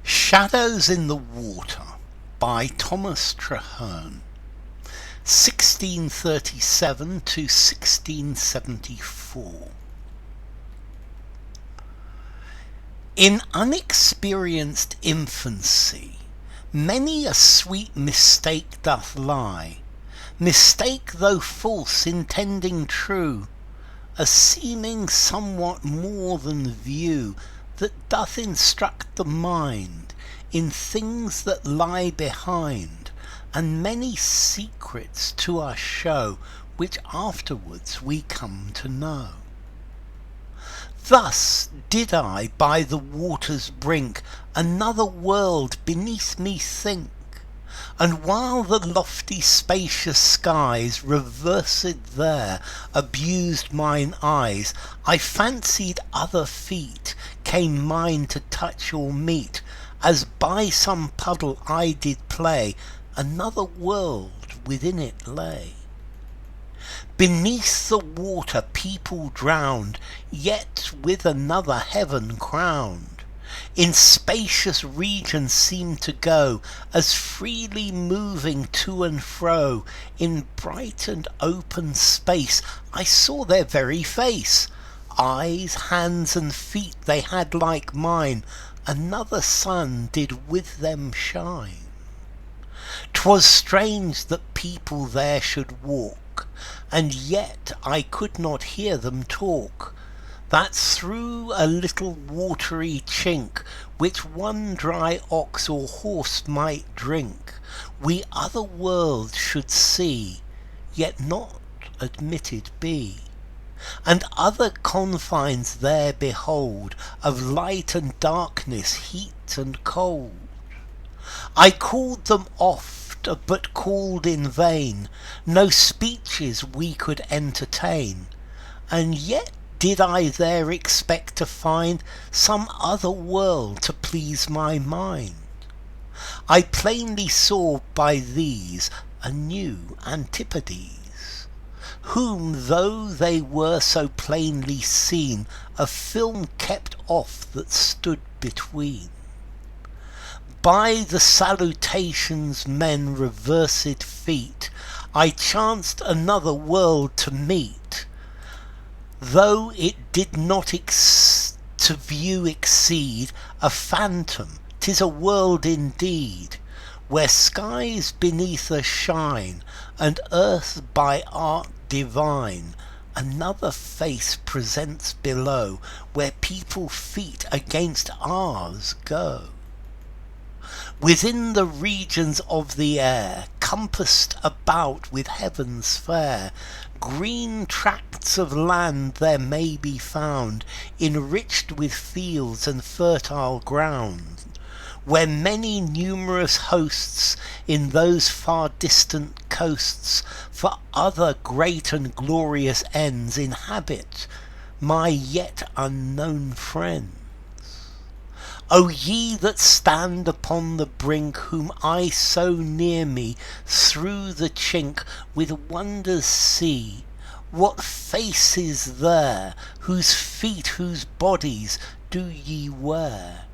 Shadows in the Water by Thomas Traherne, 1637 to 1674. In unexperienced infancy, many a sweet mistake doth lie, mistake though false intending true, a seeming somewhat more than view, that doth instruct the mind in things that lie behind, and many secrets to us show, which afterwards we come to know. Thus did I by the water's brink another world beneath me think, and while the lofty spacious skies Reversèd there abused mine eyes, I fancied other feet came mine to touch or meet, as by some puddle I did play, another world within it lay. Beneath the water people drowned, yet with another heaven crowned. In spacious regions seemed to go, as freely moving to and fro. In bright and open space I saw their very face. Eyes, hands, and feet they had like mine, another sun did with them shine. 'Twas strange that people there should walk, and yet I could not hear them talk, that through a little watery chink, which one dry ox or horse might drink, we other worlds should see, yet not admitted be, and other confines there behold, of light and darkness, heat and cold. I called them oft, but called in vain, no speeches we could entertain, and yet did I there expect to find some other world to please my mind. I plainly saw by these a new antipodes, whom though they were so plainly seen, a film kept off that stood between. By the salutations men reversed feet, I chanced another world to meet, though it did not to view exceed a phantom. 'Tis a world indeed, where skies beneath us shine, and earth by art divine another face presents below, where people's feet against ours go. Within the regions of the air, compassed about with heavens fair, green tracts of land there may be found, enriched with fields and fertile ground, where many numerous hosts in those far distant coasts for other great and glorious ends inhabit my yet unknown friends. O ye that stand upon the brink, whom I so near me through the chink with wonders see, what faces there, whose feet, whose bodies do ye wear?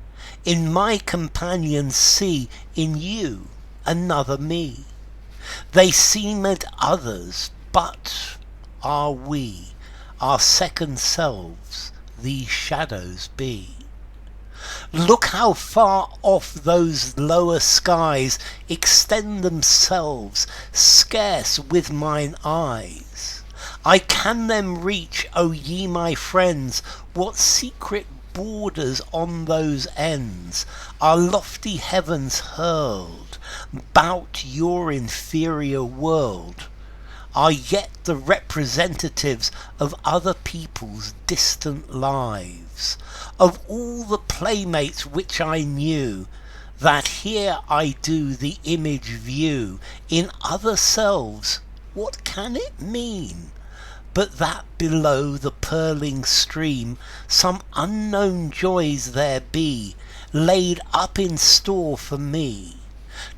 In my companions see in you another me. They seemed others, but are we, our second selves, these shadows be. Look how far off those lower skies extend themselves, scarce with mine eyes I can them reach, O ye my friends. What secret borders on those ends are lofty heavens hurled 'bout your inferior world, are yet the representatives of other people's distant lives, of all the playmates which I knew, that here I do the image view in other selves. What can it mean, but that below the purling stream some unknown joys there be, laid up in store for me,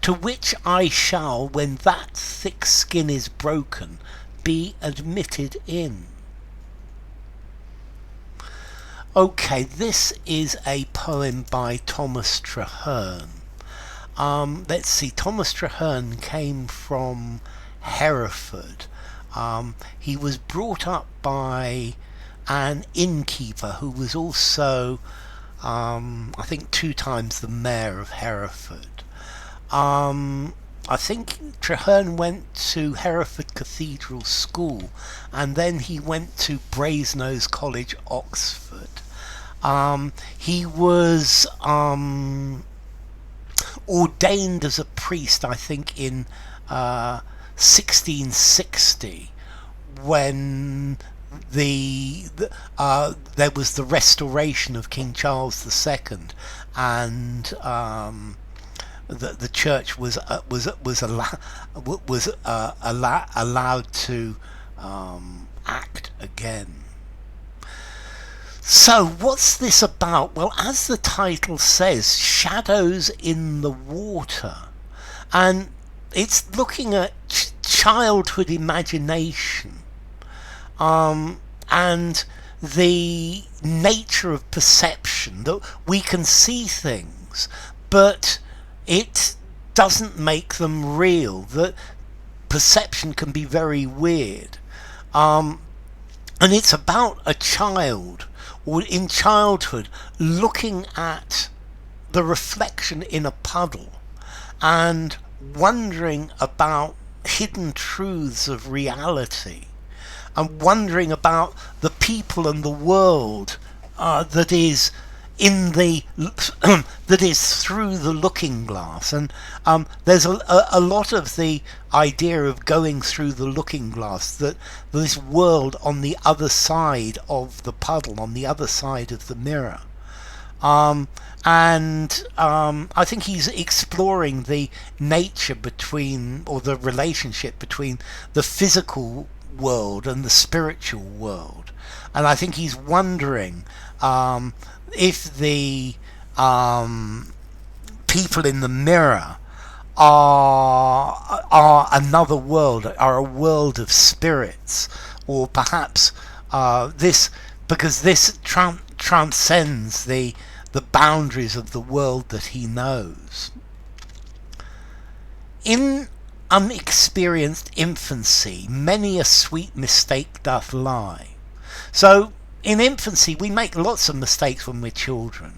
to which I shall, when that thick skin is broken, be admitted in? Okay, this is a poem by Thomas Traherne. Let's see, Thomas Traherne came from Hereford. He was brought up by an innkeeper who was also, I think, 2 times the mayor of Hereford. I think Traherne went to Hereford Cathedral School, and then he went to Brasenose College, Oxford. He was ordained as a priest, I think, in 1660, when there was the restoration of King Charles II, and the church was allowed to act again. So what's this about? Well, as the title says, shadows in the water, and it's looking at childhood imagination, and the nature of perception, that we can see things, but it doesn't make them real. That perception can be very weird, and it's about a child, or in childhood, looking at the reflection in a puddle and wondering about hidden truths of reality, and wondering about the people and the world that is in the that is through the looking glass. And there's a lot of the idea of going through the looking glass, that this world on the other side of the puddle, on the other side of the mirror. I think he's exploring the nature between, or the relationship between, the physical world and the spiritual world. And I think he's wondering if the people in the mirror are another world, are a world of spirits, or perhaps because this transcends the boundaries of the world that he knows. In unexperienced infancy, many a sweet mistake doth lie. So in infancy, we make lots of mistakes when we're children.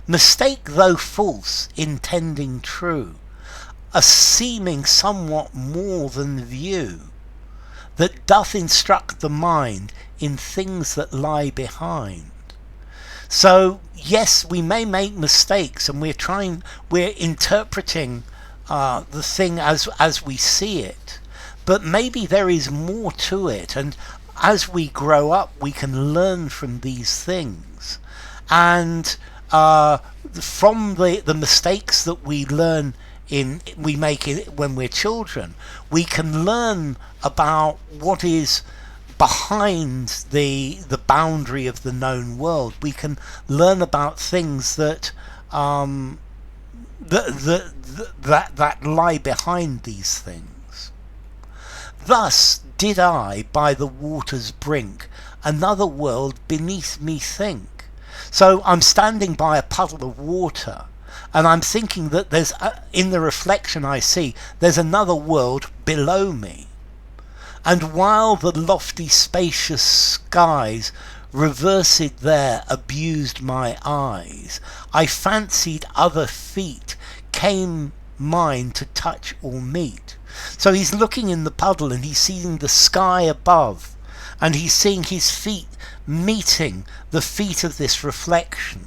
Mistake though false, intending true, a seeming somewhat more than view, that doth instruct the mind in things that lie behind. So yes, we may make mistakes, and we're interpreting the thing as we see it, but maybe there is more to it, and as we grow up, we can learn from these things, and from the mistakes that we make when we're children, we can learn about what is behind the boundary of the known world. We can learn about things that that lie behind these things. Thus did I by the water's brink another world beneath me think. So I'm standing by a puddle of water, and I'm thinking that there's in the reflection I see, there's another world below me. And while the lofty spacious skies reversèd there abused my eyes, I fancied other feet came mine to touch or meet. So he's looking in the puddle, and he's seeing the sky above, and he's seeing his feet meeting the feet of this reflection.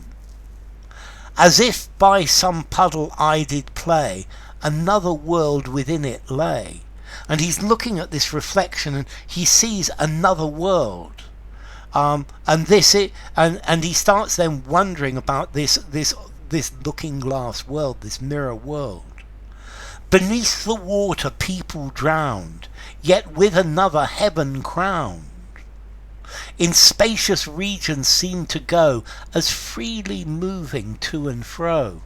As if by some puddle I did play, another world within it lay. And he's looking at this reflection, and he sees another world, and he starts then wondering about this looking glass world, this mirror world. Beneath the water people drowned, yet with another heaven crowned. In spacious regions seemed to go, as freely moving to and fro.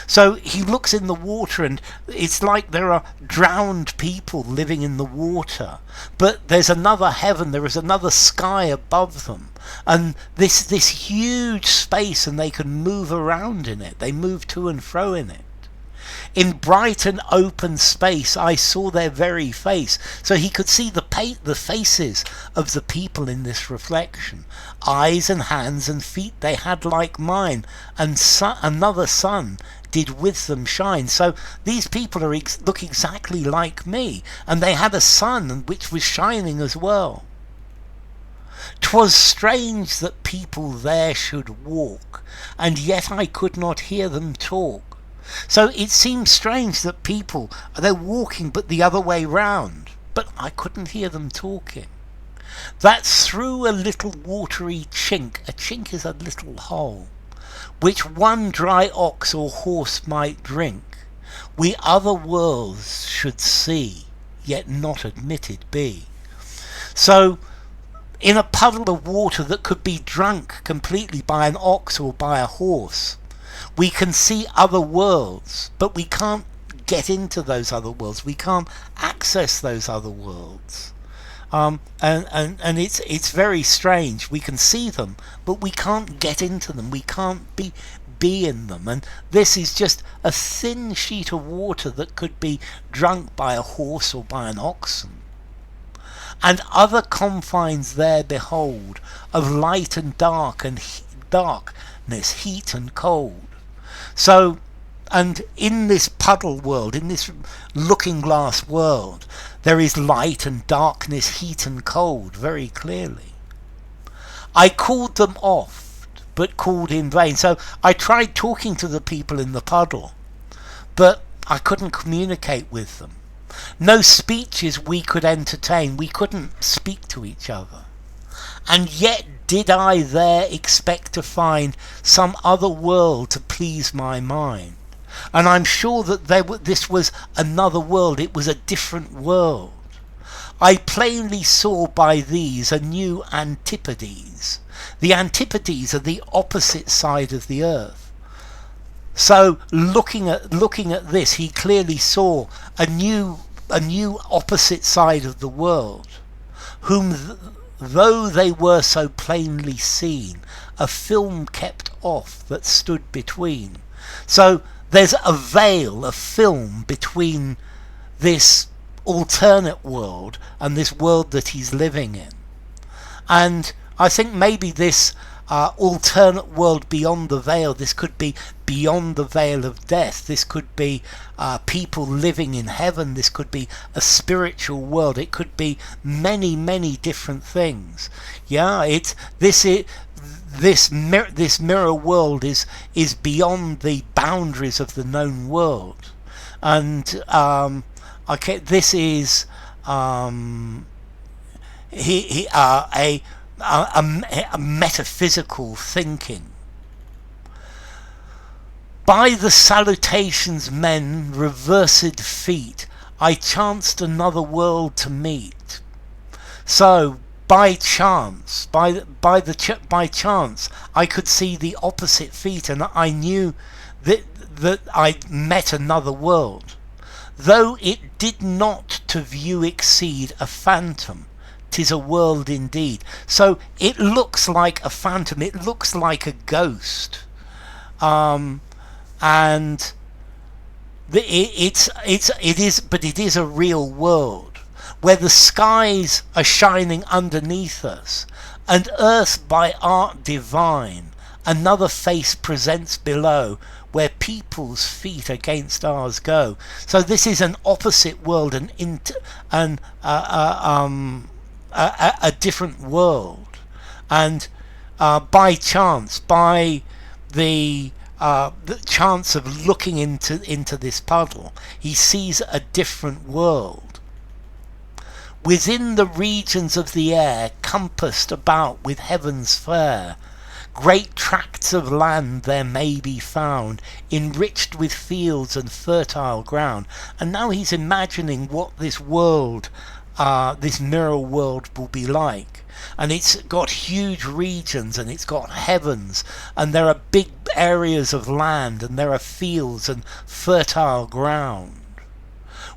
So he looks in the water, and it's like there are drowned people living in the water. But there's another heaven, there is another sky above them. And this huge space, and they can move around in it. They move to and fro in it. In bright and open space I saw their very face. So he could see the faces of the people in this reflection. Eyes and hands and feet they had like mine, and another sun did with them shine. So these people look exactly like me, and they had a sun which was shining as well. 'Twas strange that people there should walk, and yet I could not hear them talk. So it seemed strange that people, they're walking but the other way round, but I couldn't hear them talking. That through a little watery chink, a chink is a little hole, which one dry ox or horse might drink, we other worlds should see, yet not admitted be. So in a puddle of water that could be drunk completely by an ox or by a horse, we can see other worlds, but we can't get into those other worlds. We can't access those other worlds. And it's very strange. We can see them, but we can't get into them. We can't be in them. And this is just a thin sheet of water that could be drunk by a horse or by an oxen. And other confines there behold, of light and dark, and darkness, heat and cold. So, and in this puddle world, in this looking glass world, there is light and darkness, heat and cold, very clearly. I called them oft, but called in vain. So I tried talking to the people in the puddle, but I couldn't communicate with them. No speeches we could entertain, we couldn't speak to each other. And yet did I there expect to find some other world to please my mind. And I'm sure that this was another world, it was a different world. I plainly saw by these a new antipodes. The antipodes are the opposite side of the earth. So looking at this, he clearly saw a new opposite side of the world, whom though they were so plainly seen, a film kept off that stood between. So there's a veil, a film between this alternate world and this world that he's living in. And I think maybe this alternate world beyond the veil, this could be beyond the veil of death, this could be people living in heaven, this could be a spiritual world, it could be many different things. This mirror world is beyond the boundaries of the known world. And this is a metaphysical thinking. By the salutations men reversèd feet, I chanced another world to meet. So by chance, by chance, I could see the opposite feet, and I knew that I'd met another world, though it did not to view exceed a phantom. 'Tis a world indeed. So it looks like a phantom, it looks like a ghost, and it is a real world where the skies are shining underneath us, and earth by art divine another face presents below, where people's feet against ours go. So this is an opposite world, a different world. And by chance, by the chance of looking into this puddle, he sees a different world. Within the regions of the air, compassed about with heavens fair, great tracts of land there may be found, enriched with fields and fertile ground. And now he's imagining what this world this mirror world will be like. And it's got huge regions, and it's got heavens, and there are big areas of land, and there are fields and fertile ground,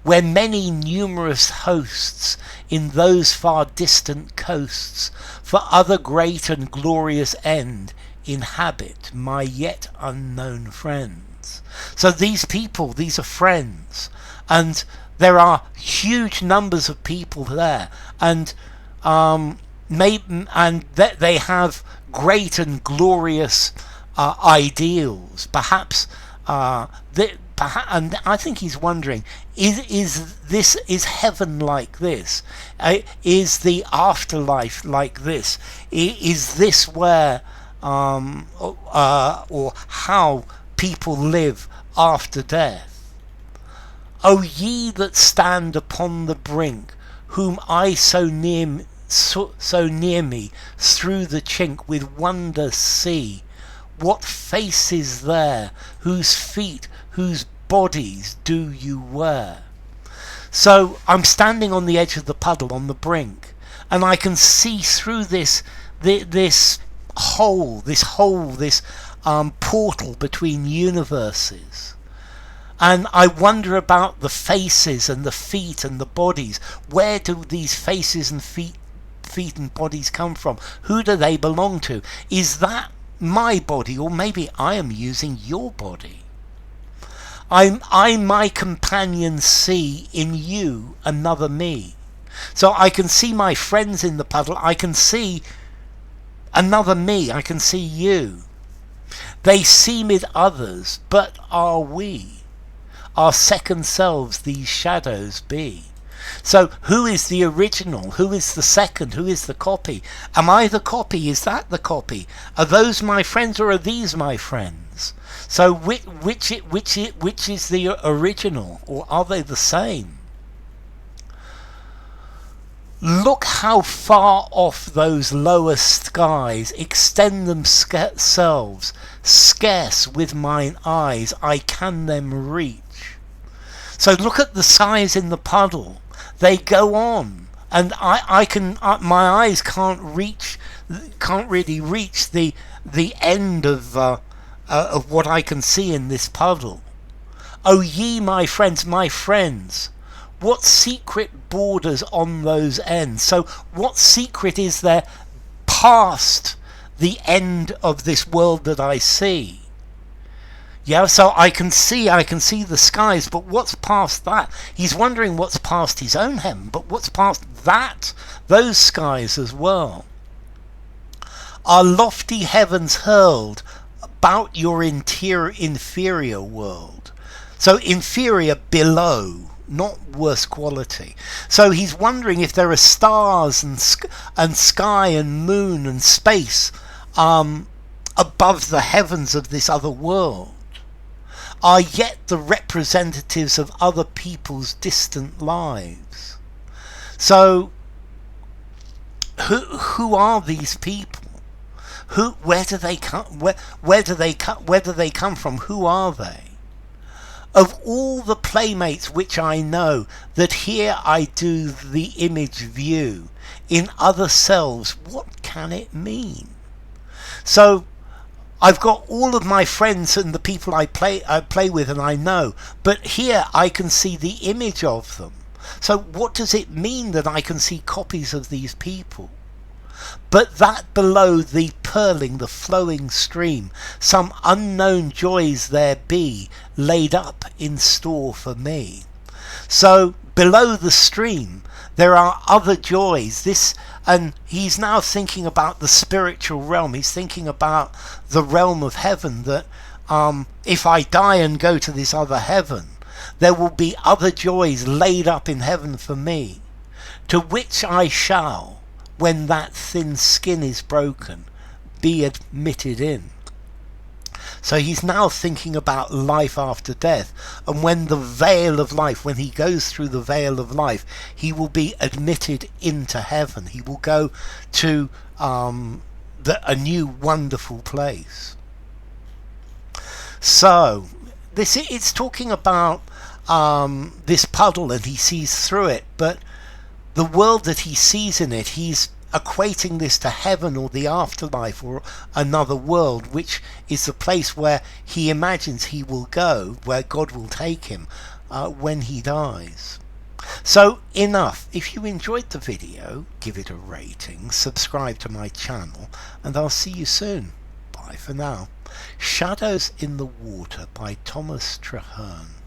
where many numerous hosts in those far distant coasts for other great and glorious end inhabit my yet unknown friends. So these people, these are friends, and there are huge numbers of people there, and they have great and glorious ideals. Perhaps, and I think he's wondering: is heaven like this? Is the afterlife like this? Is this where or how people live after death? O ye that stand upon the brink, whom I so near me through the chink with wonder see, what faces there, whose feet, whose bodies do you wear? So I'm standing on the edge of the puddle, on the brink, and I can see through this portal between universes. And I wonder about the faces and the feet and the bodies. Where do these faces and feet and bodies come from? Who do they belong to? Is that my body, or maybe I am using your body? I my companion see in you another me. So I can see my friends in the puddle. I can see another me. I can see you. They seem with others, but are we? Our second selves these shadows be. So who is the original? Who is the second? Who is the copy? Am I the copy? Is that the copy? Are those my friends, or are these my friends? So which is the original, or are they the same? Look how far off those lower skies extend themselves, scarce with mine eyes I can them reach. So look at the size in the puddle. They go on, and I can my eyes can't really reach the end of what I can see in this puddle. O ye my friends, what secret borders on those ends? So what secret is there past the end of this world that I see? Yeah, so I can see the skies, but what's past that? He's wondering what's past his own heaven, but what's past those skies as well? Are lofty heavens hurled about your inferior world? So inferior, below, not worse quality. So he's wondering if there are stars and sky and moon and space above the heavens of this other world, are yet the representatives of other people's distant lives. So who are these people? Where do they come from? Who are they? Of all the playmates which I know, that here I do the image view, in other selves, what can it mean? So I've got all of my friends and the people I play with and I know, but here I can see the image of them. So what does it mean that I can see copies of these people? But that below the purling, the flowing stream, some unknown joys there be, laid up in store for me. So below the stream there are other joys. And he's now thinking about the spiritual realm. He's thinking about the realm of heaven, that if I die and go to this other heaven, there will be other joys laid up in heaven for me, to which I shall, when that thin skin is broken, be admitted in. So he's now thinking about life after death, and when the veil of life, when he goes through the veil of life, he will be admitted into heaven. He will go to a new wonderful place. So it's talking about this puddle, and he sees through it, but The world that he sees in it, he's equating this to heaven or the afterlife or another world, which is the place where he imagines he will go, where God will take him when he dies. So enough. If you enjoyed the video, give it a rating, subscribe to my channel, and I'll see you soon. Bye for now. Shadows in the Water by Thomas Traherne.